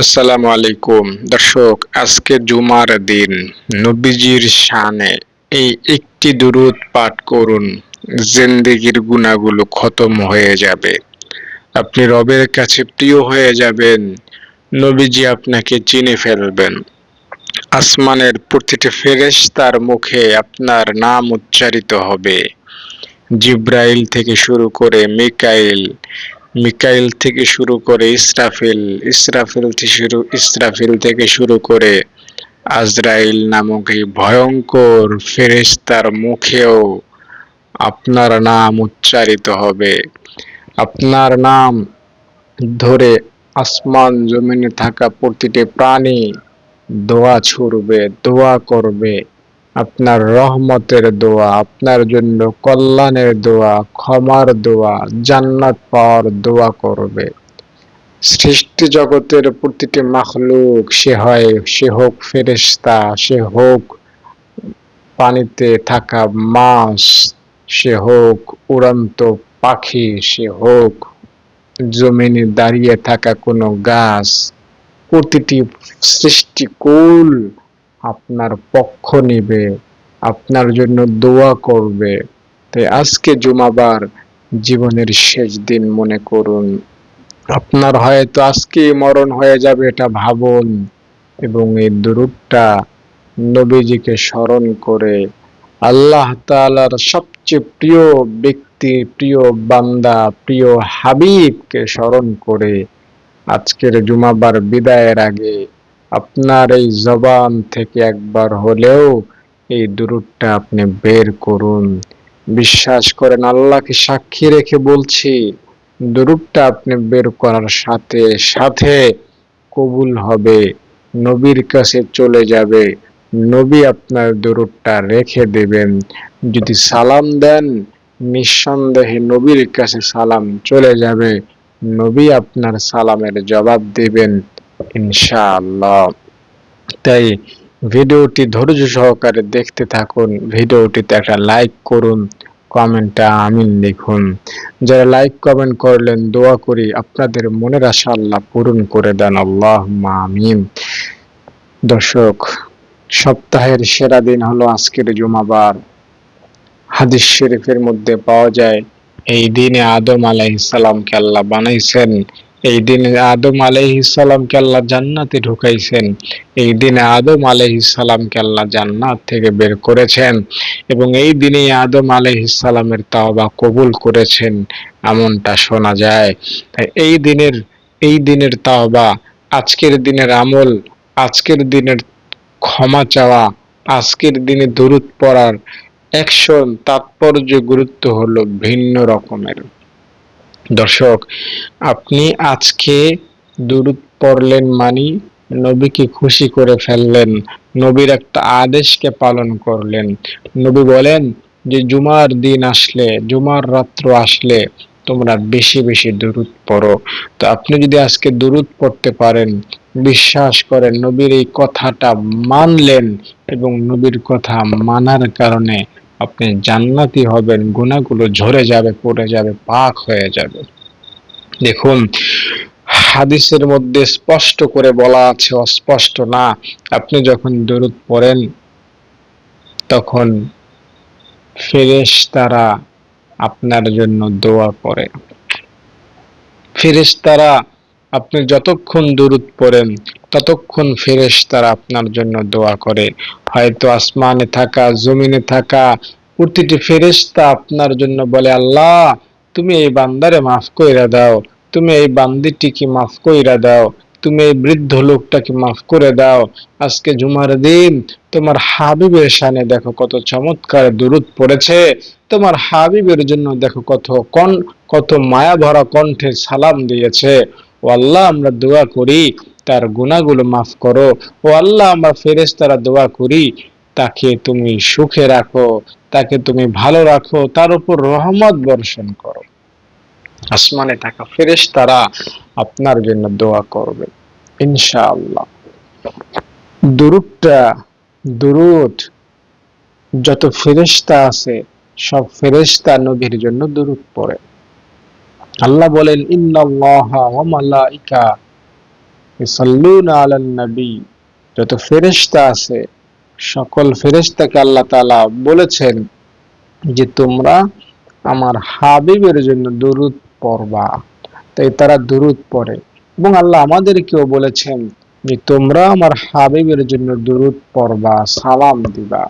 আসসালামু আলাইকুম দর্শক, আজকে জুমার দিন নবীজির শানে এই একটি দুরূদ পাঠ করুন। জিন্দেগির গুনাহগুলো খতম হয়ে যাবে, আপনি রবের কাছে প্রিয় হয়ে যাবেন, নবীজি আপনাকে চিনে ফেলবেন। আসমানের প্রতিটি ফেরেশতার মুখে আপনার নাম উচ্চারিত হবে। জিব্রাইল থেকে শুরু করে মিকাইল, মিকাইল থেকে শুরু করে ইসরাফিল, ইসরাফিল থেকে শুরু করে আজরাইল নামক এই ভয়ঙ্কর ফেরেশতার মুখেও আপনার নাম উচ্চারিত হবে। আপনার নাম ধরে আসমান জমিনে থাকা প্রতিটি প্রাণী দোয়া ছুড়বে, দোয়া করবে। আপনার রহমতের দোয়া, আপনার জন্য কল্যাণের দোয়া, ক্ষমার দোয়া, জান্নাত পাওয়ার দোয়া করবে। সৃষ্টি জগতের প্রতিটি মাখলুক, সে হোক ফেরেশতা, সে হোক পানিতে থাকা মাছ, সে হোক উড়ন্ত পাখি, সে হোক জমিনে দাঁড়িয়ে থাকা কোনো গাছ, প্রতিটি সৃষ্টিকুল আপনার পক্ষ নিবে, আপনার জন্য দোয়া করবে। তাই আজকে জুমাবার, জীবনের শেষ দিন মনে করুন। আপনার হয়তো আজকে মরণ হয়ে যাবে এটা ভাবুন, এবং এই দুরূদটা নবীজিকে স্মরণ করে আল্লাহ তাআলার সবচেয়ে প্রিয় ব্যক্তি, প্রিয় বান্দা, প্রিয় হাবিবকে স্মরণ করে আজকের জুমাবার বিদায়ের আগে আপনার এই জবান থেকে একবার হলেও এই দুরূদটা আপনি বের করুন। বিশ্বাস করেন, আল্লাহকে সাক্ষী রেখে বলছি, দুরূদটা আপনি বের করার সাথে সাথে কবুল হবে, নবীর কাছে চলে যাবে, নবী আপনার দুরূদটা রেখে দেবেন। যদি সালাম দেন, নিঃসন্দেহে নবীর কাছে সালাম চলে যাবে, নবী আপনার সালামের জবাব দেবেন ইনশাআল্লাহ। তাই ভিডিওটি ধৈর্য সহকারে দেখতে থাকুন, ভিডিওটিতে একটা লাইক করুন, কমেন্টে আমিন লিখুন। যারা লাইক কমেন্ট করলেন, দোয়া করি আপনাদের মনের আশা আল্লাহ পূরণ করে দেন, আল্লাহুম্মা আমিন। দর্শক, সপ্তাহের সেরা দিন হলো আজকের জুমাবার। হাদিস শরীফের মধ্যে পাওয়া যায়, এই দিনে আদম আলাইহিস সালামকে আল্লাহ বানাইছেন, এই দিনে আদম আলাইহিস সালামকে আল্লাহ জান্নাতে ঢুকাইছেন, এই দিনে আদম আলাইহিস সালামকে আল্লাহ জান্নাত থেকে বের করেছেন, এবং এই দিনে আদম আলাইহিস সালামের তাওবা কবুল করেছেন, এমনটা শোনা যায়। তাই এই দিনের তাওবা, আজকের দিনের আমল, আজকের দিনের ক্ষমা চাওয়া, আজকের দিনে দুরূদ পড়ার অ্যাকশন, তাৎপর্য, গুরুত্ব হলো ভিন্ন রকমের। দর্শক, আপনি আজকে দুরূদ পড়লেন মানে নবীকে খুশি করে ফেললেন, নবীর একটা আদেশকে পালন করলেন। নবী বলেন যে জুমার দিন আসলে, জুমার রাত্র আসলে তোমরা বেশি বেশি দুরূদ পড়ো। তো আপনি যদি আজকে দুরূদ পড়তে পারেন, বিশ্বাস করেন নবীর এই কথাটা মানলেন, এবং নবীর কথা মানার কারণে আপনি জান্নাতি হবেন, গুনাহগুলো ঝরে যাবে, পড়ে যাবে, পাক হয়ে যাবে। দেখুন, হাদিসের মধ্যে স্পষ্ট করে বলা আছে, অস্পষ্ট না। আপনি যখন দরুদ পড়েন তখন ফেরেশতারা আপনার জন্য দোয়া করে। ফেরেশতারা, আপনি যতক্ষণ দরুদ পড়েন ততক্ষণ ফেরেশতারা আপনার জন্য দোয়া করে। হয়তো আসমানে থাকা, জমিনে থাকা প্রতিটি ফেরেশতা আপনার জন্য বলে, আল্লাহ তুমি এই বান্দারে মাফ কইরা দাও, তুমি এই বান্দিটিকে মাফ কইরা দাও, তুমি এই বৃদ্ধ লোকটাকে মাফ করে দাও। আজকে জুমার দিন, তোমার হাবিবের শানে দেখো কত চমৎকার দুরূদ পড়েছে, তোমার হাবিবের জন্য দেখো কত মায়া ভরা কণ্ঠে সালাম দিয়েছে। ও আল্লাহ, আমরা দোয়া করি তার গুনাহগুলো মাফ করো। ও আল্লাহ, আমরা ফেরেশতারা দোয়া করি তাকে তুমি সুখে রাখো, তাকে তুমি ভালো রাখো, তার উপর রহমত বর্ষণ করো। আসমানে থাকা ফেরেশতারা আপনার জন্য দোয়া করবে ইনশাআল্লাহ। দুরূদ, যত ফেরেশতা আছে সব ফেরেশতা নবীর জন্য দুরূদ পড়ে। আল্লাহ বলেন, ইন্নাল্লাহা ওয়া মালাইকা ইসাল্লুনা আলান নবী, যত ফেরেশতা আছে সকল ফেরেশতাকে আল্লাহ তাআলা বলেছেন যে তোমরা আমার হাবিবের জন্য দুরূদ পড়বা। তাই তারা দুরূদ পড়ে, এবং আল্লাহ আমাদেরকেও বলেছেন যে তোমরা আমার হাবিবের জন্য দুরূদ পড়বা, সালাম দিবা।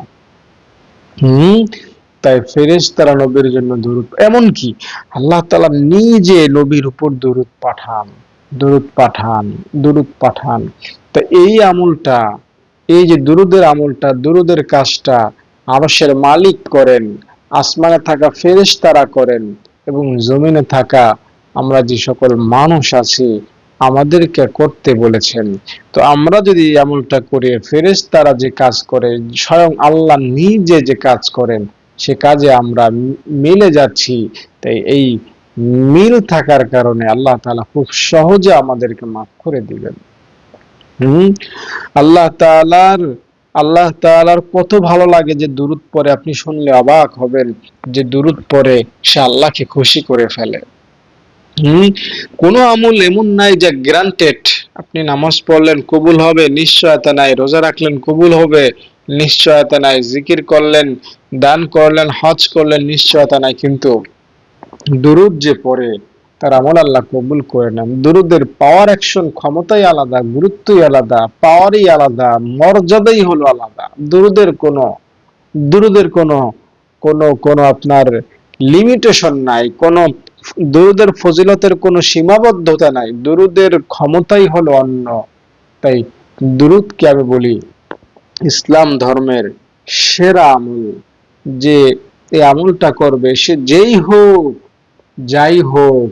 হম তাই ফেরেশতারা নবীর জন্য দুরূদ, এমনকি আল্লাহ তাআলা নিজে নবীর উপর দুরূদ পাঠান, দুরূদ পাঠান, দুরূদ পাঠান। তো এই আমলটা, এই যে দুরূদের আমলটা, দুরূদের কাজটা আরশের মালিক করেন, আসমানে থাকা ফেরেশতারা করেন, এবং জমিনে থাকা আমরা যে সকল মানুষ আছি আমাদেরকে করতে বলেছেন। তো আমরা যদি এই আমলটা করি, ফেরেশতারা যে কাজ করে, স্বয়ং আল্লাহ নিজে যে কাজ করেন, সে কাজে আমরা মিলে যাচ্ছি। তাই এই মিল থাকার কারণে আল্লাহ তাআলা খুব সহজে আমাদেরকে মাফ করে দিবেন। হম আল্লাহ তাআলার কত ভালো লাগে যে দুরূদ পড়ে, আপনি শুনলে অবাক হবেন যে দুরূদ পড়ে সে আল্লাহকে খুশি করে ফেলে। হম কোনো আমল এমন নাই যে গ্রান্টেড, আপনি নামাজ পড়লেন কবুল হবে, নিশ্চয়তা নাই। রোজা রাখলেন কবুল হবে, নিশ্চয়তা নাই। জিকির করলেন, দান করলেন, হজ করলেন, নিশ্চয়তা নাই। কিন্তু দুরূদ যে পড়ে তার আমল আল্লাহ কবুল করে নেন। দুরূদের পাওয়ার, অ্যাকশন, ক্ষমতাই আলাদা, গুরুত্বই আলাদা, পাওয়ারই আলাদা, মর্যাদাই হলো আলাদা। দুরূদের কোনো কোনো কোনো আপনার লিমিটেশন নাই, কোনো দুরূদের ফজিলতের কোনো সীমাবদ্ধতা নাই, দুরূদের ক্ষমতাই হলো অন্য। তাই দুরূদকে আমি বলি ইসলাম ধর্মের সেরা আমল। যে এই আমলটা করবে সে যেই হোক, যাই হোক,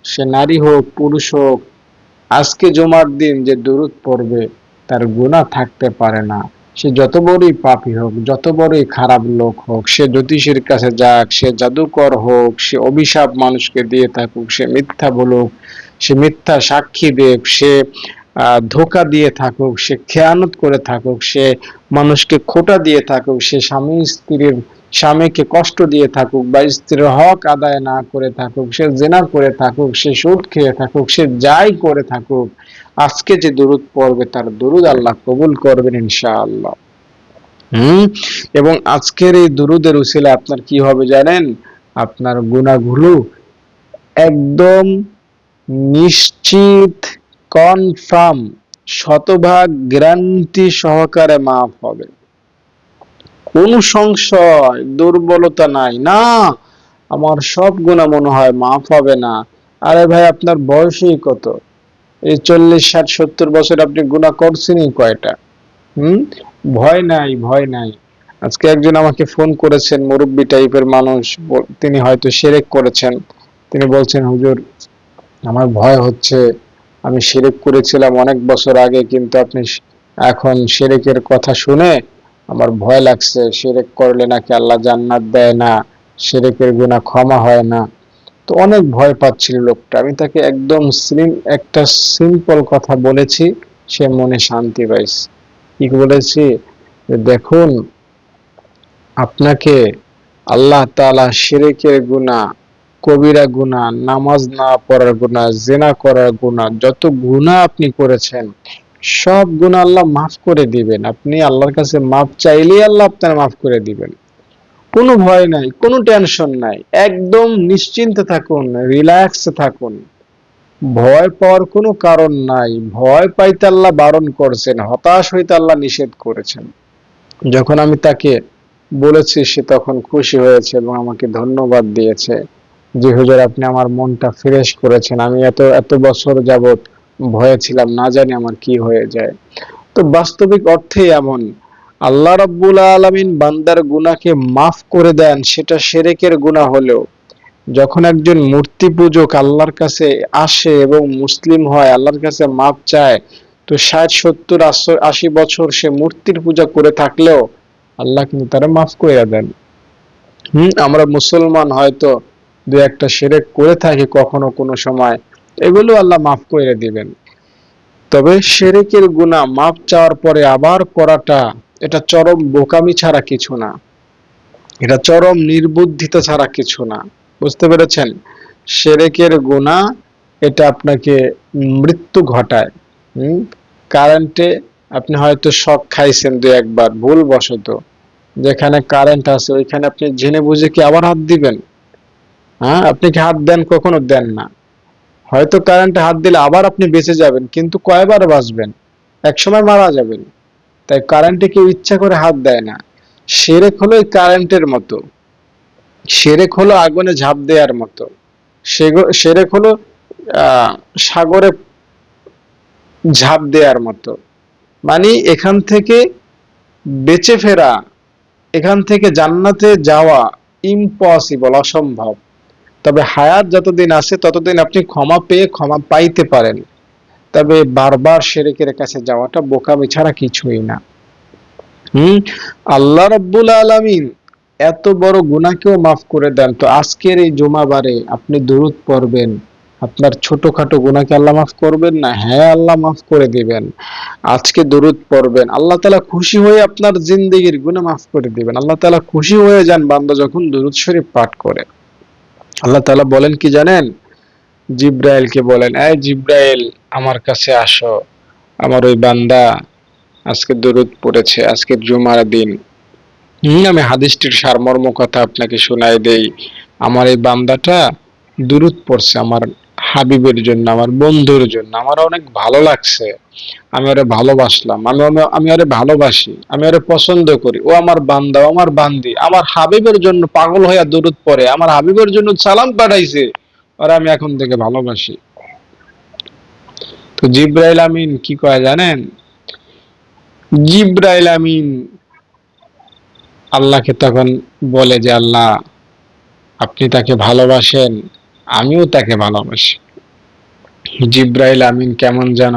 সে নারী হোক পুরুষ হোক, আজকে জুমার দিন যে দুরূদ পড়বে তার গুনাহ থাকতে পারে না। সে যত বড়ই পাপী হোক, যত বড়ই খারাপ লোক হোক, সে জ্যোতিষীর কাছে যাক, সে জাদুকর হোক, সে অভিশাপ মানুষকে দিয়ে থাকুক, সে মিথ্যা বলুক, সে মিথ্যা সাক্ষী দেখ, সে ধোঁকা দিয়ে থাকুক, সে খেয়ানত করে থাকুক, সে মানুষকে খোঁটা দিয়ে থাকুক, সে স্বামীকে কষ্ট দিয়ে থাকুক, বা স্ত্রীর হক আদায় না করে থাকুক, সে জেনা করে থাকুক, সে সুদ খেয়ে থাকুক, সে যাই করে থাকুক, আজকে যে দুরূদ পড়বে তার দুরূদ আল্লাহ কবুল করবেন ইনশাআল্লাহ। এবং আজকের এই দুরূদের উসিলায় আপনার কি হবে জানেন? আপনার গুনাহগুলো একদম নিশ্চিত, কনফার্ম, শতভাগ গ্যারান্টি সহকারে মাফ হবে। কোন সংশয়, দুর্বলতা নাই। না, আমার সব গুনাহ মনে হয় মাফ হবে না। আরে ভাই, আপনার বয়সই কত? এই 40, 60, 70 বছর আপনি গুনাহ করছেনই কয়টা? ভয় নাই, ভয় নাই। আজকে একজন আমাকে ফোন করেছেন, মুরব্বী টাইপের মানুষ, তিনি হয়তো শিরক করেছেন। তিনি বলছেন, হুজুর আমার ভয় হচ্ছে, আমি শিরক করেছিলাম অনেক বছর আগে, কিন্তু আপনি এখন শিরকের কথা শুনে আমার ভয় লাগছে। শিরক করলে নাকি আল্লাহ জান্নাত দেয় না, শিরকের গুনাহ ক্ষমা হয় না। তো অনেক ভয় পাচ্ছিল লোকটা। আমি তাকে একদম একটা সিম্পল কথা বলেছি, সে মনে শান্তি পাইছে। কি বলেছি? দেখুন, আপনাকে আল্লাহ তাআলা শিরকের গুনাহ, কবিরা গুনাহ, নামাজ না পড়ার গুনাহ, জিনা করার গুনাহ, যত গুনাহ আপনি করেছেন সব গুনাহ আল্লাহ মাফ করে দিবেন। আপনি আল্লাহর কাছে মাফ চাইলেই আল্লাহ আপনার মাফ করে দিবেন। কোনো ভয় নাই, কোনো টেনশন নাই, একদম নিশ্চিন্তে থাকুন, রিল্যাক্সে থাকুন। ভয় পাওয়ার কোনো কারণ নাই। ভয় পাইতে আল্লাহ বারণ করছেন, হতাশ হইতে আল্লাহ নিষেধ করেছেন। যখন আমি তাকে বলেছি, সে তখন খুশি হয়েছে এবং আমাকে ধন্যবাদ দিয়েছে যে হুজুর আপনি আমার মনটা ফ্রেশ করেছেন। আমি এত এত বছর যাবত ভয়ে ছিলাম, না জানি আমার কি হয়ে যায়। তো বাস্তবিক অর্থে এমন, আল্লাহ রাব্বুল আলামিন বান্দার গুনাহকে মাফ করে দেন, সেটা শিরকের গুনাহ হলেও। যখন একজন মূর্তি পূজক আল্লাহর কাছে আসে এবং মুসলিম হয়, আল্লাহর কাছে মাপ চায়, তো 60, 70, 80 বছর সে মূর্তির পূজা করে থাকলেও আল্লাহ কিন্তু তারা মাফ করে দেন। আমরা মুসলমান হয়তো দু একটা শিরক করে থাকি কখনো কোনো সময়, এগুলো আল্লাহ মাফ করে দিবেন। তবে শিরকের গুনাহ মাফ চাওয়ার পরে আবার করাটা, এটা চরম বোকামি ছাড়া কিছু না, এটা চরম নির্বুদ্ধিতা ছাড়া কিছু না। বুঝতে পেরেছেন? শিরকের গুনাহ এটা আপনাকে মৃত্যু ঘটায়। হুম, কারেন্টে আপনি হয়তো শক খাইছেন দু একবার ভুলবশত, যেখানে কারেন্ট আছে ওইখানে আপনি জেনে বুঝে কি আবার হাত দিবেন? হ্যাঁ, আপনি কি হাত দেন? কখনো দেন না। হয়তো কারেন্টে হাত দিলে আবার আপনি বেঁচে যাবেন, কিন্তু কয়বার বাঁচবেন? একসময় মারা যাবেন। তাই কারেন্টে কেউ ইচ্ছা করে হাত দেয় না। সেরেক হলো এই কারেন্টের মতো, সেরেক হলো আগুনে ঝাঁপ দেওয়ার মতো, সেরেক হলো আহ সাগরে ঝাঁপ দেওয়ার মতো। মানে এখান থেকে বেঁচে ফেরা, এখান থেকে জান্নাতে যাওয়া ইম্পসিবল, অসম্ভব। তবে হায়াত যতদিন আছে ততদিন আপনি ক্ষমা পেয়ে ক্ষমা পাইতে পারেন। তবে বারবার শিরকের কাছে যাওয়াটা বোকামি ছাড়া কিছুই না। হুম, আল্লাহ রাব্বুল আলামিন এত বড় গুনাহকেও মাফ করে দেন, তো আজকের এই জুমাবারে আপনি দুরূদ পড়বেন, আপনার ছোটখাটো গুনাহকে আল্লাহ মাফ করবেন না? হ্যাঁ, আল্লাহ মাফ করে দিবেন। আজকে দুরূদ পড়বেন, আল্লাহ তাআলা খুশি হয়ে আপনার জিন্দেগীর গুনাহ মাফ করে দিবেন। আল্লাহ তাআলা খুশি হয়ে যান বান্দা যখন দুরূদ শরীফ পাঠ করে। আল্লাহ তাআলা বলেন কি জানেন? জিব্রাইলকে বলেন, এই জিব্রাইল আমার কাছে আসো, আমার ওই বান্দা আজকে দুরূদ পড়েছে, আজকে জুমার দিন। আমি হাদিসটির সারমর্ম কথা আপনাকে শোনাই দেই। আমার এই বান্দাটা দুরূদ পড়ছে আমার হাবিবের জন্য, আমার বন্ধুর জন্য। আমার অনেক ভালো লাগছে, আমি ওরে ভালোবাসলাম, আমি ওরে ভালোবাসি, আমি ওরে পছন্দ করি। ও আমার বান্দা, ও আমার বান্দি, আমার হাবিবের জন্য পাগল হইয়া দুরূদ পড়ে, আমার হাবিবের জন্য সালাম পাঠাইছে, ওরা আমি এখন থেকে ভালোবাসি। তো জিব্রাইল আমিন কি কয় জানেন? জিব্রাইল আমিন আল্লাহকে তখন বলে যে, আল্লাহ আপনি তাকে ভালোবাসেন, আমিও তাকে ভালোবাসি। জিব্রাইল আমিন কেমন যেন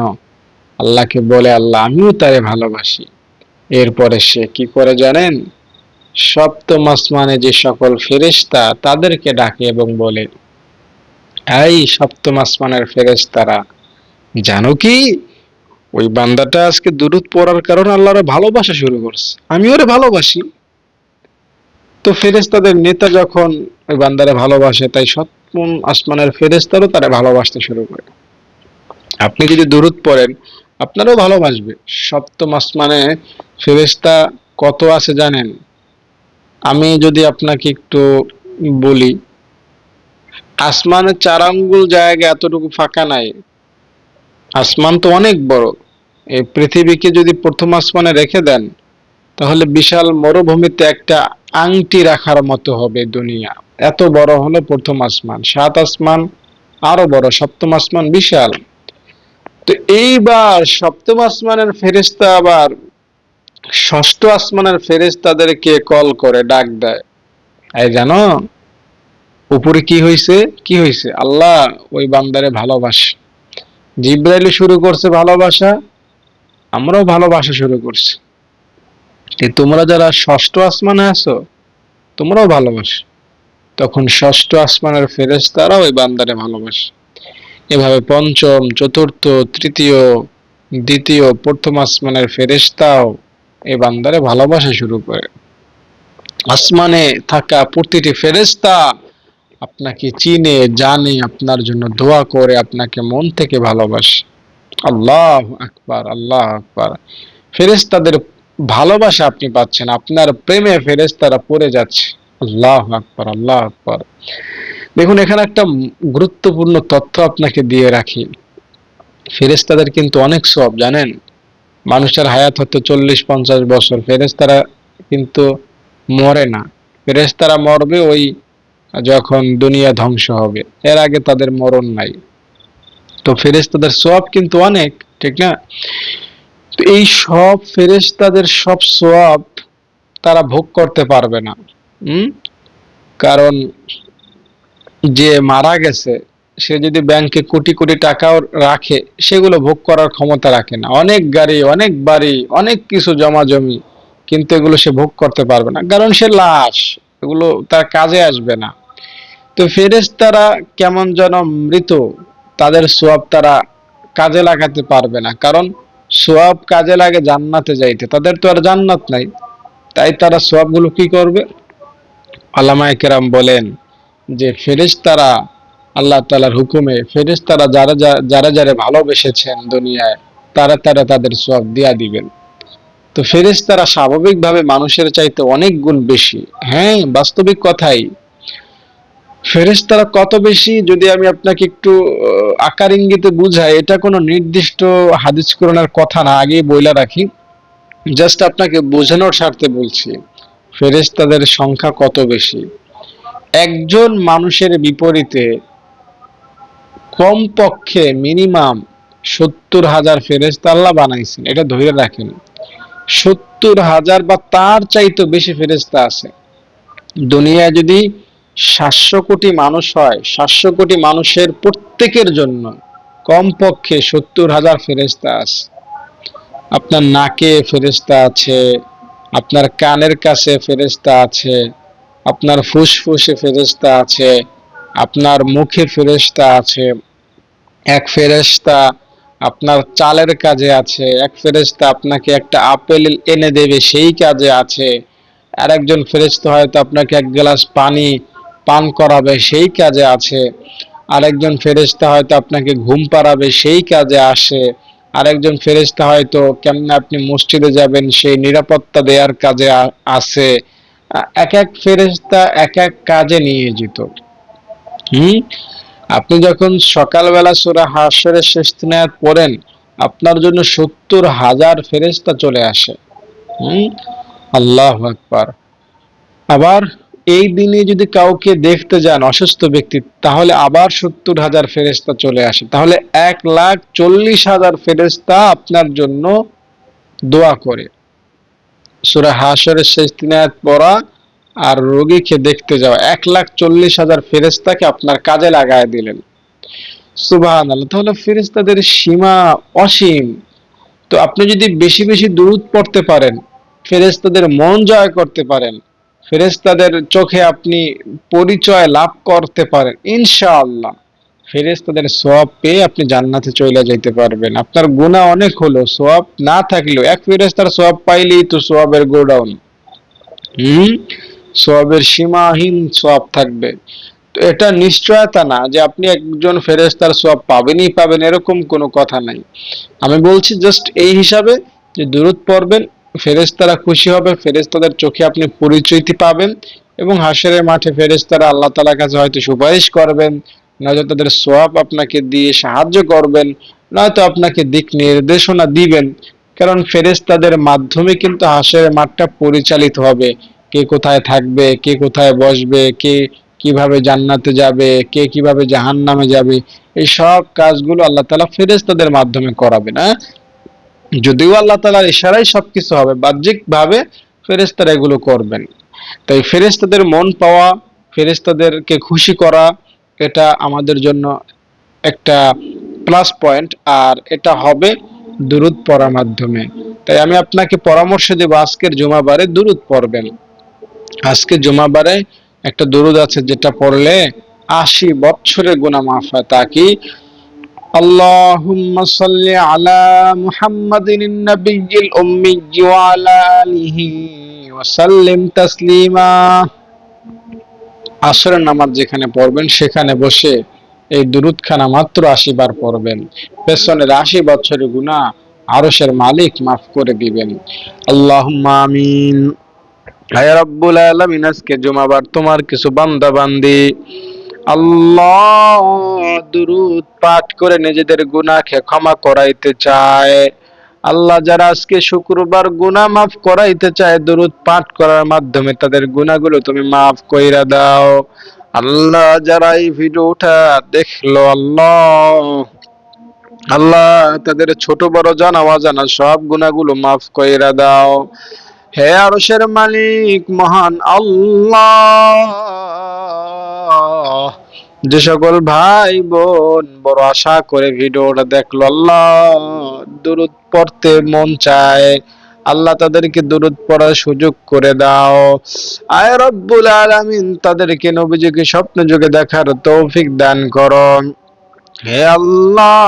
আল্লাহকে বলে, আল্লাহ আমিও তারে ভালোবাসি। এরপরে সে কি করে জানেন? সপ্তম আসমানে যে সকল ফেরেশতা তাদেরকে ডাকে এবং বলে, এই সপ্তম আসমানের ফেরেশতারা, জানো কি ওই বান্দাটা আজকে দুরূদ পড়ার কারণে আল্লাহরে ভালোবাসা শুরু করছে, আমি ওরে ভালোবাসি। তো ফেরেশতাদের নেতা যখন ওই বান্দারে ভালোবাসে, তাই সপ্তম আসমানের ফেরেশতারও তারা ভালোবাসতে শুরু করে। আপনি যদি দুরূদ পড়েন, আপনারও ভালোবাসবে। সপ্তম আসমানে ফেরেশতা কত আছে জানেন? আমি যদি আপনাকে একটু বলি, আসমানের 4 আঙ্গুল জায়গা এতটুকু ফাঁকা নাই। আসমান তো অনেক বড়। এই পৃথিবীকে যদি প্রথম আসমানে রেখে দেন, তাহলে বিশাল মরুভূমিতে একটা আংটি রাখার মতো হবে দুনিয়া। এত বড় হলো প্রথম আসমান। 7 আসমান আরো বড়, সপ্তম আসমান বিশাল। তো এইবার সপ্তম আসমানের ফেরেশতা আবার ষষ্ঠ আসমানের ফেরেশতাদেরকে কল করে ডাক দেয়, এই জানো উপরে কি হয়েছে? কি হয়েছে? আল্লাহ ওই বান্দারে ভালোবাসে। জিব্রাইল শুরু করছে ভালোবাসা, আমরাও ভালোবাসা শুরু করছি। তোমরা যারা ষষ্ঠ আসমানে আছো, তোমরাও ভালোবাসো। তখন ষষ্ঠ আসমানের ফেরেশতারা ওই বান্দারে ভালোবাসে। এভাবে পঞ্চম, চতুর্থ, তৃতীয়, দ্বিতীয়, প্রথম আসমানের ফেরেশতাও এই বান্দারে ভালোবাসা শুরু করে। আসমানে থাকা প্রতিটি ফেরেশতা আপনাকে চিনে, জানে, আপনার জন্য দোয়া করে, আপনাকে মন থেকে ভালোবাসে। আল্লাহু আকবার, আল্লাহু আকবার। ফেরেশতাদের ভালোবাসা আপনি পাচ্ছেন, আপনার প্রেমে ফেরেশতারা পড়ে যাচ্ছে। আল্লাহু আকবার, আল্লাহু আকবার। দেখুন এখানে একটা গুরুত্বপূর্ণ তথ্য আপনাকে দিয়ে রাখি। ফেরেশতাদের কিন্তু অনেক সওয়াব জানেন? মানুষের হায়াত হতে 40-50 বছর, ফেরেশতারা কিন্তু মরে না। ফেরেশতারা মরবে ওই যখন দুনিয়া ধ্বংস হবে, এর আগে তাদের মরণ নাই। তো ফেরেশতাদের সওয়াব কিন্তু অনেক, ঠিক না? তো এই সব ফেরেশতাদের সব সওয়াব তারা ভোগ করতে পারবে না। হুম, কারণ যে মারা গেছে সে যদি ব্যাংকে কোটি কোটি টাকাও রাখে, সেগুলো ভোগ করার ক্ষমতা রাখে না। অনেক গাড়ি, অনেক বাড়ি, অনেক কিছু জমা জমি, কিন্তু এগুলো সে ভোগ করতে পারবে না, কারণ সে লাশ, এগুলো তার কাজে আসবে না। তো ফেরেশতারা কেমন যেন মৃত, তাদের সওয়াব তারা কাজে লাগাতে পারবে না, কারণ সওয়াব কাজে লাগে জান্নাতে যাইতে, তাদের তো আর জান্নাত নাই। তাই তারা সওয়াবগুলো কি করবে? আল্লামায়ে কেরাম বলেন যে ফেরেশতারা আল্লাহ তাআলার হুকুমে, ফেরেশতারা যারা যারা ভালোবেসেছেন দুনিয়ায়, তারা তারা তাদের সওয়াব দিয়া দিবেন। তো ফেরেশতারা স্বাভাবিকভাবে মানুষের চাইতে অনেক গুণ বেশি। হ্যাঁ, বাস্তবিক কথাই। ফেরেশতারা কত বেশি যদি আমি আপনাকে একটু আকার ইঙ্গিতে বুঝাই, এটা কোনো নির্দিষ্ট হাদিস কোরআনের কথা না, আগেই বইলা রাখি, জাস্ট আপনাকে বোঝানোর স্বার্থে বলছি ফেরেশতাদের সংখ্যা কত বেশি। একজন মানুষের বিপরীতে কমপক্ষে মিনিমাম 70,000 ফেরেশতা আল্লাহ বানাইছেন, এটা ধরে রাখেন। 70,000 বা তার চাইতে বেশি ফেরেশতা আছে। দুনিয়ায় যদি 700 কোটি মানুষ হয়, 700 কোটি মানুষের প্রত্যেকের জন্য কমপক্ষে 70,000 ফেরেশতা আছে। আপনার নাকে ফেরেশতা আছে, আপনার কানের কাছে ফেরেশতা আছে, আপনার ফুসফুসে ফেরেশতা আছে, আপনার মুখে ফেরেশতা আছে। এক ফেরেশতা আপনার চালের কাজে আছে, এক ফেরেশতা আপনাকে একটা আপেল এনে দেবে সেই কাজে আছে, আরেকজন ফেরেশতা হয়তো আপনাকে এক গ্লাস পানি পান করাবে সেই কাজে আছে, আরেকজন ফেরেশতা হয়তো আপনাকে ঘুম পাড়াবে সেই কাজে আসে, আরেকজন ফেরেশতা হয়তো কেমনে আপনি মসজিদে যাবেন সেই নিরাপত্তা দেওয়ার কাজে আছে। এক এক ফেরেশতা এক এক কাজে নিয়োজিত। হুম আপনি যখন সকালবেলা সূরা হাশরের শেষ তিন আয়াত পড়েন, আপনার জন্য 70,000 ফেরেশতা চলে আসে। হুম আল্লাহু আকবার। আবার এই দিনে যদি কাউকে দেখতে যান অসুস্থ ব্যক্তি, তাহলে আবার 70,000 ফেরেশতা চলে আসে। তাহলে 1,40,000 ফেরেশতা আপনার জন্য দোয়া করে। সূরা হাশরের শেষ তিন আয়াত পড়া আর রোগীকে দেখতে যাওয়া, 1,40,000 ফেরেশতাকে আপনার কাজে লাগায় দিলেন। সুবহানাল্লাহ। তাহলে ফেরেশতাদের সীমা অসীম। তো আপনি যদি বেশি বেশি দুরূদ পড়তে পারেন, ফেরেশতাদের মন জয় করতে পারেন, ফেরেশতাদের চোখে আপনি পরিচয় লাভ করতে পারেন, ইনশাআল্লাহ ফেরেশতাদের সওয়াব পেয়ে আপনি জান্নাতে চলে যেতে পারবেন। আপনার গুনাহ অনেক হলো, সওয়াব না থাকলেও এক ফেরেশতার সওয়াব পাইলেই তো সওয়াবের গোডাউন। হুম সওয়াবের সীমাহীন সওয়াব থাকবে। তো এটা নিশ্চয়তা না যে আপনি একজন ফেরেশতার সওয়াব পাবেনই পাবেন, এরকম কোনো কথা নাই। আমি বলছি জাস্ট এই হিসাবে যে দুরূদ পড়বেন, ফেরেশতারা খুশি হবে, ফেরেশতাদের চোখে আপনি পরিচিতি পাবেন, এবং হাশরের মাঠে ফেরেশতারা আল্লাহ তাআলার কাছে হয়তো সুপারিশ করবেন, নয়তো তাদের সওয়াব আপনাকে দিয়ে সাহায্য করবেন, নয়তো আপনাকে দিক নির্দেশনা দিবেন। কারণ ফেরেশতাদের মাধ্যমে কিন্তু হাশরের মাঠটা পরিচালিত হবে। কে কোথায় থাকবে, কে কোথায় বসবে, কে কিভাবে জান্নাতে যাবে, কে কিভাবে জাহান্নামে যাবে, এই সব কাজগুলো আল্লাহ তাআলা ফেরেশতাদের মাধ্যমে করাবেন। যদিও আল্লাহ তাআলার ইশারায় সবকিছু হবে, বাহ্যিক ভাবে ফেরেশতারা এগুলো করবেন। তাই ফেরেশতাদের মন পাওয়া, ফেরেশতাদেরকে খুশি করা, এটা আমাদের জন্য একটা প্লাস পয়েন্ট, আর এটা হবে দুরূদ পড়ার মাধ্যমে। তাই আমি আপনাকে পরামর্শ দেব, আজকের জুমাবারে দুরূদ পড়বেন। আজকে জুমাবারে একটা দুরূদ আছে যেটা পড়লে 80 বছরের গুনাহ মাফ হয়। তা কি? اللهم صل على محمد النبي الأمي وعلى آله وسلم تسليما। আসরের নামাজ যেখানে পড়বেন সেখানে বসে এই দুরূদখানা মাত্র 80 বার পড়বেন। পেছনের 80 বছরের গুনাহ আরশের মালিক মাফ করে দিবেন। আল্লাহুম্মা আমিন। হে রব্বুল আলামিন, আজকে জুমাবার তোমার কিছু বান্দা বান্দি আল্লাহ দুরূদ পাঠ করে নিজেদের গুনাহকে ক্ষমা করাইতে চায়। আল্লাহ, যারা আজকে শুক্রবার গুনাহ মাফ করাইতে চায় দুরূদ পাঠ করার মাধ্যমে, তাদের গুনাহগুলো তুমি মাফ কইরা দাও। আল্লাহ, যারা এই ভিডিওটা দেখলো আল্লাহ, আল্লাহ তাদের ছোট বড় জানা অজানা সব গুনাহগুলো মাফ কইরা দাও। হে আরশের মালিক মহান আল্লাহ, যে সকল ভাই বোন বড় আশা করে ভিডিওটা দেখলো আল্লাহ, দুরূদ পড়তে মন চায়, আল্লাহ তাদেরকে দুরূদ পড়ার সুযোগ করে দাও। আয় রব্বুল আলামিন, তাদেরকে নবীজিকে স্বপ্ন যুগে দেখার তৌফিক দান করো। হে আল্লাহ,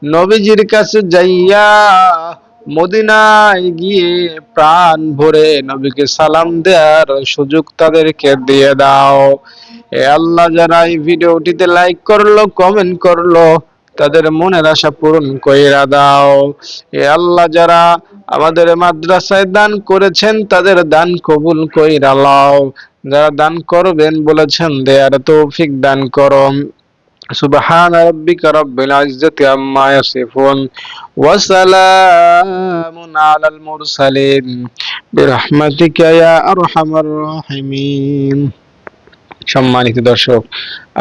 নবীজির কাছে যাইয়া মদিনায় গিয়ে প্রাণ ভরে নবীকে সালাম দেওয়ার সুযোগ তাদেরকে দিয়ে দাও। হে আল্লাহ, যারা এই ভিডিওটিতে লাইক করলো, কমেন্ট করলো, তাদের মনের আশা পূরণ কইরা দাও। এ আল্লাহ, যারা আমাদের মাদ্রাসায় দান করেছেন তাদের দান কবুল কইরা লও। যারা দান করবেন বলেছেন দেয়ার তৌফিক দান করো। سبحان ربك رب العزة عما يصفون وسلام على المرسلين برحمتك يا أرحم الراحمين। সম্মানিত দর্শক,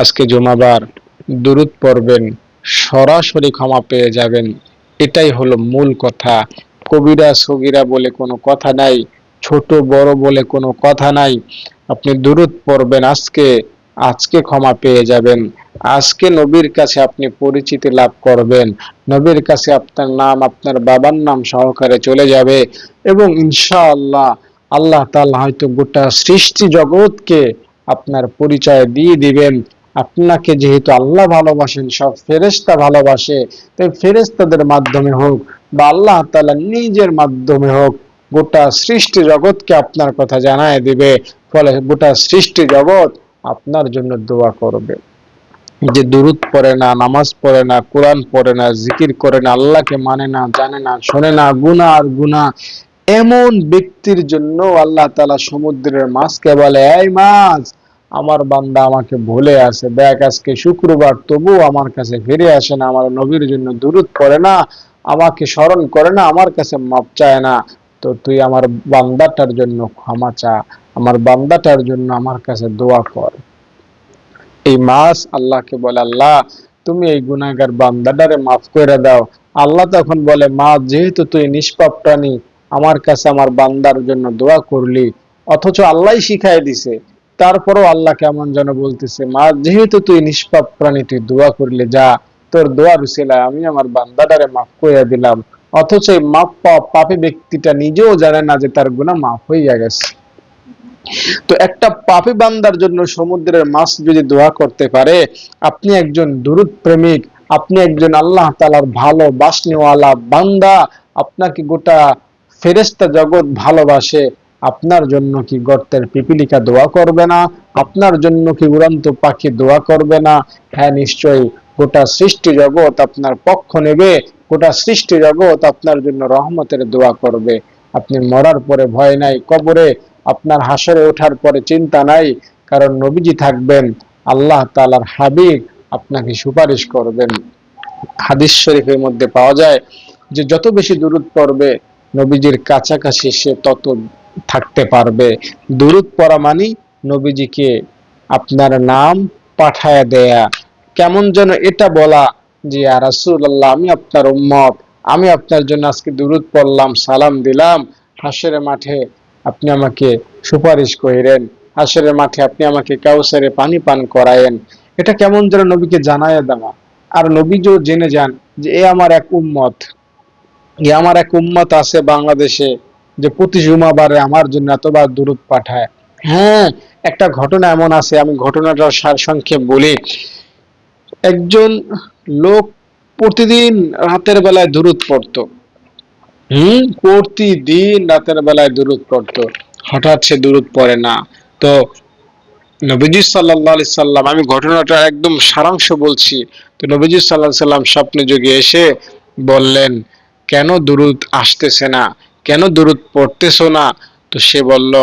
আজকে জুমাবার, দুরূদ পড়বেন, সরাসরি ক্ষমা পেয়ে যাবেন। এটাই হলো মূল কথা। কবিরা সগীরা বলে কোনো কথা নাই, ছোট বড় বলে কোনো কথা নাই। আপনি দুরূদ পড়বেন, আজকে আজকে ক্ষমা পেয়ে যাবেন। আজকে নবীর কাছে আপনি পরিচিতি লাভ করবেন। নবীর কাছে আপনার নাম আপনার বাবার নাম সহকারে চলে যাবে এবং ইনশাআল্লাহ আল্লাহ তাআলা হয়তো গোটা সৃষ্টি জগৎকে আপনার পরিচয় দিয়ে দিবেন। আপনাকে যেহেতু আল্লাহ ভালোবাসেন, সব ফেরেশতা ভালোবাসে, তাই ফেরেশতাদের মাধ্যমে হোক বা আল্লাহ তাআলা নিজের মাধ্যমে হোক, গোটা সৃষ্টি জগৎকে আপনার কথা জানায় দিবে। ফলে গোটা সৃষ্টি জগৎ আপনার জন্য দোয়া করবে। যে দুরূদ পড়ে না, নামাজ পড়ে না, কোরআন পড়ে না, জিকির করে না, আল্লাহকে মানে না, জানে না, শোনে না, গুনাহ আর গুনাহ, এমন ব্যক্তির জন্য আল্লাহ তাআলা সমুদ্রের মাছকে বলে, এই মাছ, আমার বান্দা আমাকে ভুলে আছে, দেখ আজকে শুক্রবার, তবু আমার কাছে ফিরে আসে না, আমার নবীর জন্য দুরূদ পড়ে না, আমাকে স্মরণ করে না, আমার কাছে মাপ চায় না। তো তুই আমার বান্দাটার জন্য ক্ষমা চা, আমার বান্দাটার জন্য আমার কাছে দোয়া কর। এই মাছ আল্লাহকে বলে, আল্লাহ তুমি এই গুনাহগার বান্দাটারে মাফ করে দাও। আল্লাহ তখন বলে, মাছ, যেহেতু তুই নিষ্পাপ প্রাণী, আমার কাছে আমার বান্দার জন্য দোয়া করলি, অথচ আল্লাহই শিখাই দিছে, তারপরও আল্লাহ কেমন যেন বলতেছে, মাছ, যেহেতু তুই নিষ্পাপ প্রাণী, তুই দোয়া করলি, যা, তোর দোয়ার উসিলায় আমি আমার বান্দাটারে মাফ করে দিলাম। অথচ এই মাপ পাওয়া পাপী ব্যক্তিটা নিজেও জানে না যে তার গুনাহ মাফ হইয়া গেছে। তো একটা পাপী বান্দার জন্য সমুদ্রের মাছ যদি দোয়া করতে পারে, আপনি একজন দুরূদ প্রেমিক, আপনি একজন আল্লাহ তাআলার ভালোবাসনেওয়ালা বান্দা, আপনাকে গোটা ফেরেশতা জগৎ ভালোবাসে, আপনার জন্য কি গর্তের পিপীলিকা দোয়া করবে না? আপনার জন্য কি উড়ন্ত পাখি দোয়া করবে না? হ্যাঁ, নিশ্চয়ই। গোটা সৃষ্টি জগৎ আপনার পক্ষ নেবে, গোটা সৃষ্টি জগৎ আপনার জন্য রহমতের দোয়া করবে। আপনি মরার পরে ভয় নাই, কবরে আপনার হাসরে ওঠার পরে চিন্তা নাই, কারণ নবীজি থাকবেন, আল্লাহ তাআলার হাবিব আপনাকে সুপারিশ করবেন। হাদিস শরীফের মধ্যে পাওয়া যায় যে যত বেশি দুরূদ পড়বে নবীজির কাছাকাছি সে তত থাকতে পারবে। দুরূদ পড়া মানে নবীজিকে আপনার নাম পাঠায়া দেয়া। কেমন যেন এটা বলা যে, ইয়া রাসূলুল্লাহ, আমি আপনার উম্মত, আমি আপনার জন্য আজকে দুরূদ পড়লাম, সালাম দিলাম, হাসরের মাঠে আপনি আমাকে সুপারিশ কইরেন, হাসরের মাঠে আপনি আমাকে কাউসারে পানি পান করায়েন। এটা কেমন যেন নবীকে জানায়া দেওয়া। আর নবীও জেনে যান যে এ আমার এক উম্মত, এ আমার এক উম্মত আছে বাংলাদেশে, যে প্রতি জুমাবারে আমার জন্য এতবার দুরূদ পাঠায়। হ্যাঁ, একটা ঘটনা এমন আছে, আমি ঘটনাটার সারসংক্ষেপ বলি। একজন লোক প্রতিদিন রাতের বেলায় দুরূদ পড়তো। প্রতিদিন রাতের বেলায় দুরূদ পড়তো। হঠাৎ সে দুরূদ পড়ে না। তো নবীজি সাল্লাল্লাহু আলাইহি সাল্লাম, আমি ঘটনাটা একদম সারাংশ বলছি। তো নবীজি সাল্লাল্লাহু আলাইহি সাল্লাম স্বপ্নে যোগে এসে বললেন, কেন দুরূদ আসতেছে না, কেন দুরূদ পড়তেছো না? তো সে বলল,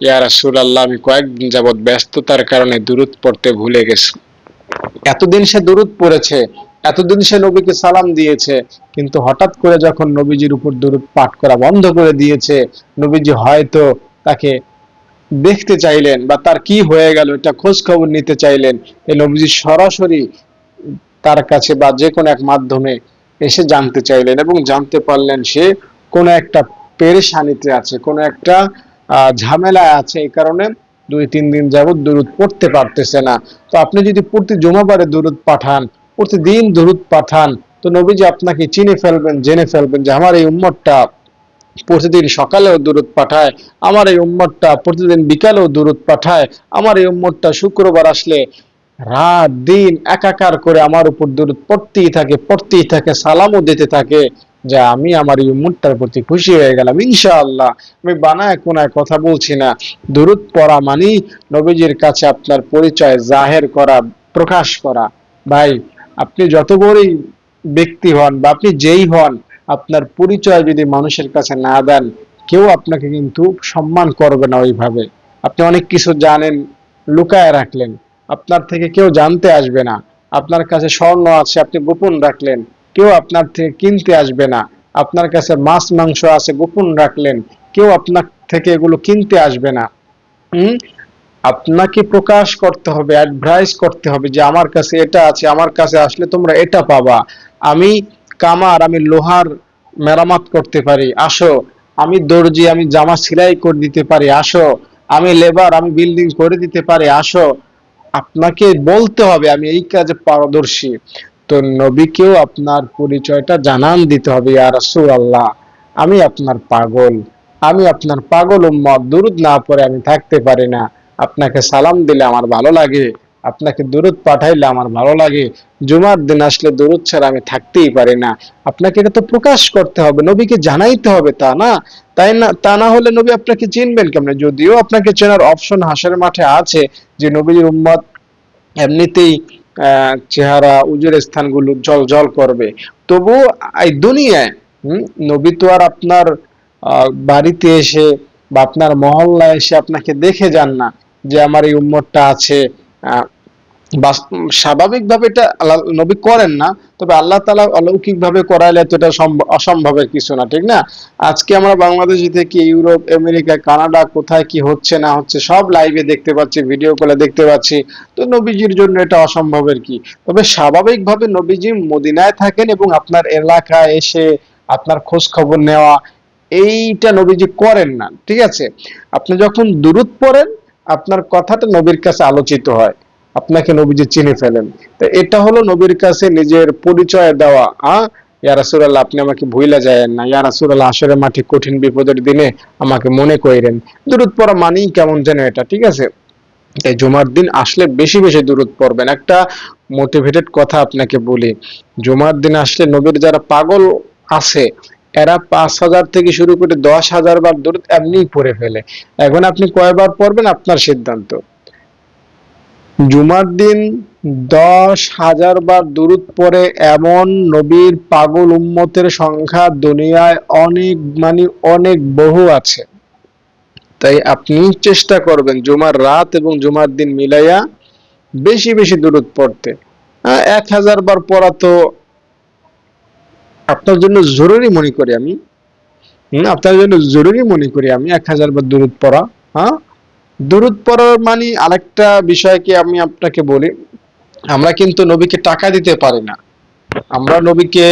ইয়া রাসূলুল্লাহ, আমি কয়েকদিন যাবত ব্যস্ততার কারণে দুরূদ পড়তে ভুলে গেছি। এতদিন সে দুরূদ পড়েছে, এতদিন সে নবীকে সালাম দিয়েছে, কিন্তু হঠাৎ করে যখন নবীজির উপর দুরূদ পাঠ করা বন্ধ করে দিয়েছে, নবীজি হয়তো তাকে দেখতে চাইলেন বা তার কি হয়ে গেল এটা খোঁজ খবর নিতে চাইলেন। এই নবীজি সরাসরি তার কাছে বা যে কোনো এক মাধ্যমে এসে জানতে চাইলেন এবং জানতে পারলেন সে কোনো একটা পেরেশানিতে আছে, কোনো একটা ঝামেলায় আছে, এই কারণে 2-3 দিন যাবত দুরূদ পড়তে পারতেছে না। তো আপনি যদি প্রতি জুমাবারে দুরূদ পাঠান, প্রতিদিন দুরূদ পাঠান, তো নবীজি আপনাকে চিনে ফেলবেন, জেনে ফেলবেন যে আমার এই উম্মতটা প্রতিদিন সকালেও দুরূদ পাঠায়, আমার এই উম্মতটা প্রতিদিন বিকালেও দুরূদ পাঠায়, আমার এই উম্মতটা শুক্রবার আসলে রাত দিন একাকার করে আমার উপর দুরূদ পড়তেই থাকে, সালামও দিতে থাকে, যে আমি আমার এই উম্মতটার প্রতি খুশি হয়ে গেলাম। ইনশাআল্লাহ, আমি বানায় কোনায় কথা বলছি না। দুরূদ পড়া মানে নবীজির কাছে আপনার পরিচয় জাহের করা, প্রকাশ করা। ভাই, আপনি যত বড়ই ব্যক্তি হন বা আপনি যেই হন, আপনার পরিচয় যদি মানুষের কাছে না দেন, কেউ আপনাকে কিন্তু সম্মান করবে না ওইভাবে। আপনি অনেক কিছু জানেন, লুকায় রাখলেন, আপনার থেকে কেউ জানতে আসবে না। আপনার কাছে স্বর্ণ আছে, আপনি গোপন রাখলেন, কেউ আপনার থেকে কিনতে আসবে না। আপনার কাছে মাছ মাংস আছে, গোপন রাখলেন, কেউ আপনার থেকে এগুলো কিনতে আসবে না। হুম আপনাকে প্রকাশ করতে হবে, অ্যাডভাইস করতে হবে যে আমার কাছে এটা আছে, আমার কাছে আসলে তোমরা এটা পাবা। আমি কামার, আমি লোহার মেরামত করতে পারি, আসো। আমি দর্জি, আমি জামা সেলাই করে দিতে পারি, আসো। আমি লেবার, আমি বিল্ডিং করে দিতে পারি, আসো। আপনাকে বলতে হবে আমি এই কাজে পারদর্শী। তো নবীকেও আপনার পরিচয়টা জানান দিতে হবে, ইয়া রাসূলুল্লাহ, আমি আপনার পাগল, আমি আপনার পাগল উম্মত, দুরূদ না পড়ে আমি থাকতে পারি না। আপনাকে সালাম দিলে আমার ভালো লাগে, আপনাকে দুরূদ পাঠাইলে আমার ভালো লাগে, জুমার দিন আসলে দুরূদ ছাড়া আমি থাকতেই পারি না। আপনাকে এটা তো প্রকাশ করতে হবে, নবীকে জানাইতে হবে, তা না? তাই না? তা না হলে নবী আপনাকে চিনবেন কেমনে? যদিও আপনাকে চেনার অপশন হাসরের মাঠে আছে, যে নবীর উম্মত এমনিতেই চেহারা উজুর স্থানগুলো জ্বল করবে, তবু এই দুনিয়ায় নবী তো আর আপনার বাড়িতে এসে বা আপনার মহল্লায় এসে আপনাকে দেখে যান না যে আমার এই উম্মতটা আছে। আহ স্বাভাবিকভাবে এটা আল্লাহ নবী করেন না, তবে আল্লাহ তাআলা অলৌকিক ভাবে করাইলে তো এটা অসম্ভবের কিছু না, ঠিক না? আজকে আমরা বাংলাদেশে থেকে ইউরোপ, আমেরিকা, কানাডা কোথায় কি হচ্ছে না হচ্ছে সব লাইভে দেখতে পাচ্ছি, ভিডিও কলে দেখতে পাচ্ছি। তো নবীজির জন্য এটা অসম্ভবের কি? তবে স্বাভাবিকভাবে নবীজি মদিনায় থাকেন এবং আপনার এলাকায় এসে আপনার খোঁজ খবর নেওয়া, এইটা নবীজি করেন না, ঠিক আছে? আপনি যখন দুরূদ পড়েন, আপনার কথাটা নবীর কাছে আলোচিত হয়, আপনাকে নবীজি চিনে ফেলেন। তো এটা হলো নবীর কাছে নিজের পরিচয় দেওয়া। ইয়া রাসূলুল্লাহ, আপনি আমাকে ভুইলা যায়েন না, ইয়া রাসূলুল্লাহ, হাসরের মাঠে কঠিন বিপদের দিনে আমাকে মনে কইরেন। দুরূদ পড়া মানেই কেমন যেন এটা, ঠিক আছে? এই জুমার দিন আসলে বেশি বেশি দুরূদ পড়বেন। একটা মোটিভেটেড কথা আপনাকে বলি, জুমার দিন আসলে নবীর যারা পাগল আছে, এরা 5,000 থেকে শুরু করে 10,000 বার দুরূদ এমনিই পড়ে ফেলে। এখন আপনি কয়বার পড়বেন আপনার সিদ্ধান্ত। জুমার দিন 10,000 বার দুরূদ পড়ে এমন নবীর পাগল উম্মতের সংখ্যা দুনিয়ায় অনেক, মানে অনেক বহু আছে। তাই আপনি চেষ্টা করবেন জুমার রাত এবং জুমার দিন মিলাইয়া বেশি বেশি দুরূদ পড়তে। 1,000 বার পড়া তো আপনার জন্য জরুরি মনে করি আমি। আপনার জন্য জরুরি মনে করি আমি 1,000 বার দুরূদ পড়া। হ্যাঁ, দুরূদ পড়ার মানে আরেকটা বিষয়কে আমি আপনাকে বলি, আমরা কিন্তু নবীকে টাকা দিতে পারি না, আমরা নবীকে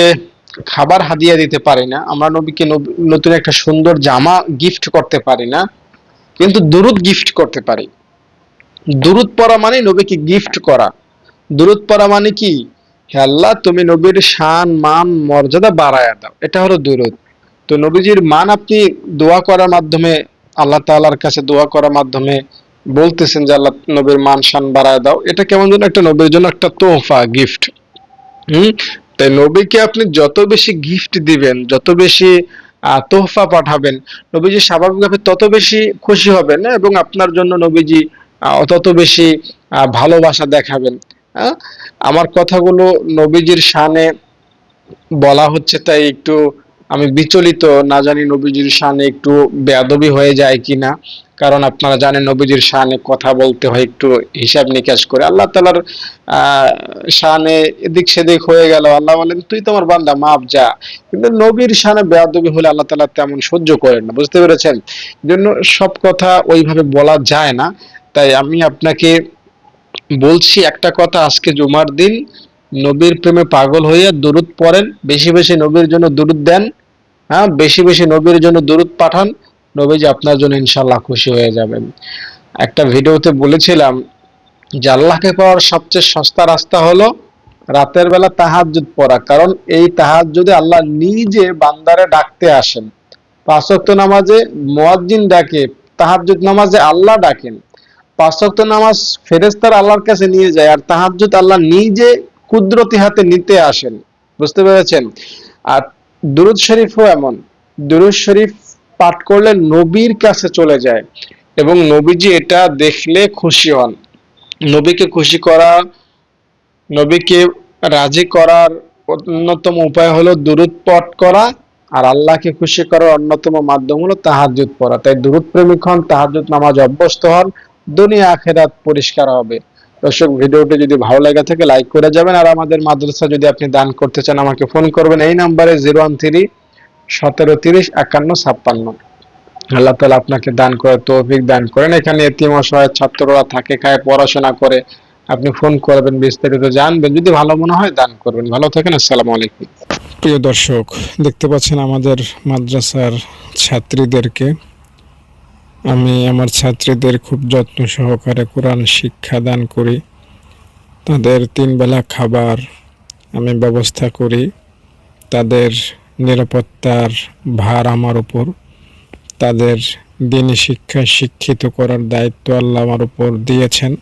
খাবার হাদিয়া দিতে পারি না, আমরা নবীকে নতুন একটা সুন্দর জামা গিফট করতে পারি না, কিন্তু দুরূদ গিফট করতে পারি। দুরূদ পড়া মানে নবীকে গিফট করা। দুরূদ পড়া মানে কি? হে আল্লাহ, তুমি নবীর শান মান মর্যাদা বাড়ায়া দাও, এটা হলো দুরূদ। তো নবীজির মান আপনি দোয়া করার মাধ্যমে, আল্লাহ তাআলার কাছে দোয়া করার মাধ্যমে বলতেছেন যে আল্লাহ নবীর মান শান বাড়ায় দাও, এটা কেমন যেন একটা নবীর জন্য একটা তোহফা, গিফট। হুম তাই নবীকে আপনি যত বেশি গিফট দিবেন, যত বেশি তোহফা পাঠাবেন, নবীজি স্বাভাবিকভাবে তত বেশি খুশি হবেন এবং আপনার জন্য নবীজি তত বেশি ভালোবাসা দেখাবেন। আহ, আমার কথাগুলো নবীজির শানে বলা হচ্ছে, তাই একটু আমি বিচলিত, না জানি নবীজির শানে একটু বেয়াদবি হয়ে যায় কিনা। কারণ আপনারা জানেন নবীজির শানে কথা বলতে হয় একটু হিসাব নিকাশ করে। আল্লাহ তাআলার শানে এদিক সেদিক হয়ে গেল, আল্লাহ বলেন তুই তোমার বান্দা, মাপ যা। কিন্তু নবীর শানে বেয়াদবি হলে আল্লাহ তাআলা তেমন সহ্য করেন না, বুঝতে পেরেছেন? জন্য সব কথা ওইভাবে বলা যায় না। তাই আমি আপনাকে বলছি একটা কথা, আজকে জুমার দিন নবীর প্রেমে পাগল হইয়া দুরূদ পড়েন, বেশি বেশি নবীর জন্য দুরূদ দেন। হ্যাঁ, বেশি বেশি নবীর জন্য দুরূদ পাঠান, নবীজি আপনার জন্য ইনশাআল্লাহ খুশি হয়ে যাবেন। একটা ভিডিওতে বলেছিলাম যে আল্লাহকে পাওয়ার সবচেয়ে সস্তা রাস্তা হলো রাতের বেলা তাহাজ্জুদ পড়া, কারণ এই তাহাজ্জুদে আল্লাহ নিজে বান্দারে ডাকতে আসেন। 5 ওয়াক্ত নামাজে মুয়াজ্জিন ডাকে, তাহাজ্জুদ নামাজে আল্লাহ ডাকেন। 5 ওয়াক্ত নামাজ ফেরেশতারা আল্লাহর কাছে নিয়ে যায়, আর তাহাজ্জুদ আল্লাহ নিজে কুদরতি হাতে নিতে আসেন, বুঝতে পেরেছেন? আর দুরূদ শরীফও এমন, দুরূদ শরীফ পাঠ করলে নবীর কাছে চলে যায় এবং নবীজি এটা দেখলে খুশি হন। নবীকে খুশি করা, নবীকে রাজি করার অন্যতম উপায় হলো দুরূদ পাঠ করা, আর আল্লাহকে খুশি করার অন্যতম মাধ্যম হলো তাহাজ্জুদ পড়া। তাই দুরূদ প্রেমিক হন, তাহাজ্জুদ নামাজ অভ্যস্ত হন, দুনিয়া আখেরাত পরিষ্কার হবে। দর্শক, ভিডিওটি যদি ভালো লাগে থাকে লাইক করে যাবেন, আর আমাদের মাদ্রাসা যদি আপনি দান করতে চান আমাকে ফোন করবেন এই নাম্বারে 013-1730-5156। আল্লাহ তাআলা আপনাকে দান করে তৌফিক দান করেন। এখানে এতিম অসহায় ছাত্ররা থাকে, খায়, পড়াশোনা করে। আপনি ফোন করবেন, বিস্তারিত জানবেন, যদি ভালো মনে হয় দান করবেন। ভালো থাকেন, আসসালামু আলাইকুম। প্রিয় দর্শক, দেখতে পাচ্ছেন আমাদের মাদ্রাসার ছাত্রীদেরকে। আমি আমার ছাত্রীদের খুব যত্ন সহকারে কোরআন শিক্ষা দান করি। তাদের 3 বেলা খাবার আমি ব্যবস্থা করি। তাদের নিরাপত্তার ভার আমার উপর। তাদের দ্বীনি শিক্ষায় শিক্ষিত করার দায়িত্ব আল্লাহ আমার উপর দিয়েছেন।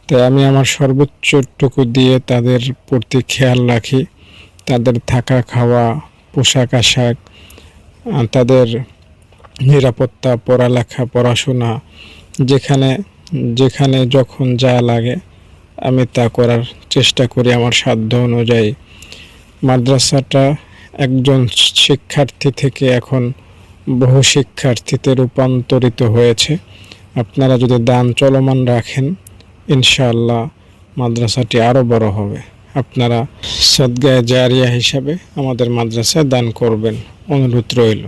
তাই আমি আমার সর্বোচ্চটুকু দিয়ে তাদের প্রতি খেয়াল রাখি। তাদের থাকা, খাওয়া, পোশাক আশাক, তাদের নিরাপত্তা, পড়ালেখা, পড়াশোনা, যেখানে যেখানে যখন যা লাগে আমি তা করার চেষ্টা করি আমার সাধ্য অনুযায়ী। মাদ্রাসাটা একজন শিক্ষার্থী থেকে এখন বহু শিক্ষার্থীতে রূপান্তরিত হয়েছে। আপনারা যদি দান চলমান রাখেন, ইনশাআল্লাহ মাদ্রাসাটি আরও বড় হবে। আপনারা সদগায়ে জারিয়া হিসাবে আমাদের মাদ্রাসায় দান করবেন, অনুরোধ রইল।